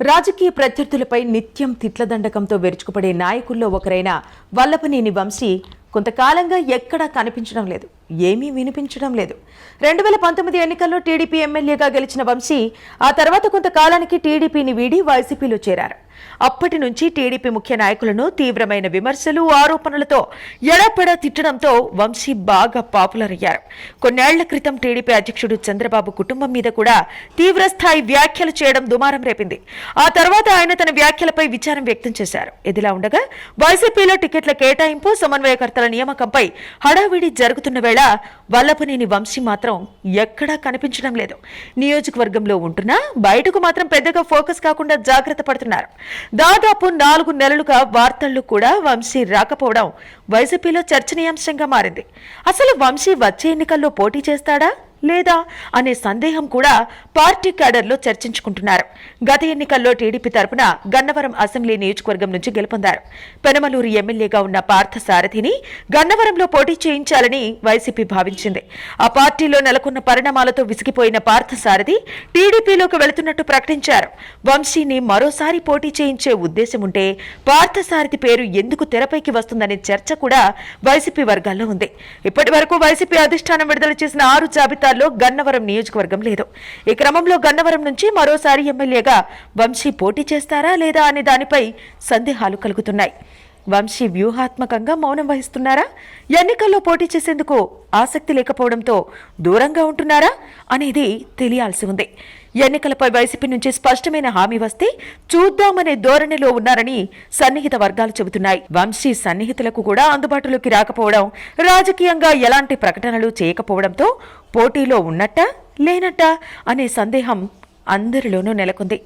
రాజకీయ ప్రత్యర్థులపై నిత్యం తిట్లదండకంతో విరుచుకుపడే నాయకుల్లో ఒకరైన వల్లభనేని వంశీ కొంతకాలంగా ఎక్కడా కనిపించడం లేదు, ఏమీ వినిపించడం లేదు. 2019 ఎన్నికల్లో టీడీపీ ఎమ్మెల్యేగా గెలిచిన వంశీ ఆ తర్వాత కొంతకాలానికి టీడీపీని వీడి వైసీపీలో చేరారు. అప్పటి నుంచి టీడీపీ ముఖ్య నాయకులను తీవ్రమైన విమర్శలు, ఆరోపణలతో ఎడపెడా తిట్టడంతో వంశీ బాగా పాపులర్ అయ్యారు. కొన్నేళ్ల క్రితం టీడీపీ అధ్యక్షుడు చంద్రబాబు కుటుంబం మీద కూడా తీవ్రస్థాయి వ్యాఖ్యలు చేయడం దుమారం రేపింది. ఆ తర్వాత ఆయన తన వ్యాఖ్యలపై విచారం వ్యక్తం చేశారు. ఇదిలా ఉండగా వైసీపీలో టికెట్ల కేటాయింపు, సమన్వయకర్తల నియామకంపై హడావిడి జరుగుతున్న వేళ వల్లభనేని వంశీ మాత్రం ఎక్కడా కనిపించడం లేదు. నియోజకవర్గంలో ఉంటున్నా బయటకు మాత్రం పెద్దగా ఫోకస్ కాకుండా జాగ్రత్త పడుతున్నారు. దాదాపు 4 నెలలుగా వార్తల్లో కూడా వంశీ రాకపోవడం వైసీపీలో చర్చనీయాంశంగా మారింది. అసలు వంశీ వచ్చే ఎన్నికల్లో పోటీ చేస్తాడా లేదా అనే సందేహం కూడా పార్టీ క్యాడర్లో చర్చించుకుంటున్నారు. గత ఎన్నికల్లో టీడీపీ తరపున గన్నవరం అసెంబ్లీ నియోజకవర్గం నుంచి గెలుపొందారు. పెనమలూరు ఎమ్మెల్యేగా ఉన్న పార్థసారథిని గన్నవరంలో పోటీ చేయించాలని వైసీపీ భావించింది. ఆ పార్టీలో నెలకొన్న పరిణామాలతో విసిగిపోయిన పార్థసారథి టీడీపీలోకి వెళుతున్నట్టు ప్రకటించారు. వంశీని మరోసారి పోటీ చేయించే ఉద్దేశం ఉంటే పార్థసారథి పేరు ఎందుకు తెరపైకి వస్తుందనే చర్చ కూడా వైసీపీ వర్గాల్లో ఉంది. ఇప్పటి వరకు వైసీపీ అధిష్టానం విడుదల చేసిన 6 జాబితా గన్నవరం నియోజకవర్గం లేదు. ఈ క్రమంలో గన్నవరం నుంచి మరోసారి ఎమ్మెల్యేగా వంశీ పోటీ చేస్తారా లేదా అనే దానిపై సందేహాలు కలుగుతున్నాయి. వంశీ వ్యూహాత్మకంగా మౌనం వహిస్తున్నారా, ఎన్నికల్లో పోటీ చేసేందుకు ఆసక్తి లేకపోవడంతో దూరంగా ఉంటున్నారా అనేది తెలియాల్సి ఉంది. ఎన్నికలపై వైసీపీ నుంచి స్పష్టమైన హామీ వస్తే చూద్దామనే ధోరణిలో ఉన్నారని సన్నిహిత వర్గాలు చెబుతున్నాయి. వంశీ సన్నిహితులకు కూడా అందుబాటులోకి రాకపోవడం, రాజకీయంగా ఎలాంటి ప్రకటనలు చేయకపోవడంతో పోటీలో ఉన్నట్టా లేనట్టా అనే సందేహం అందరిలోనూ నెలకొంది.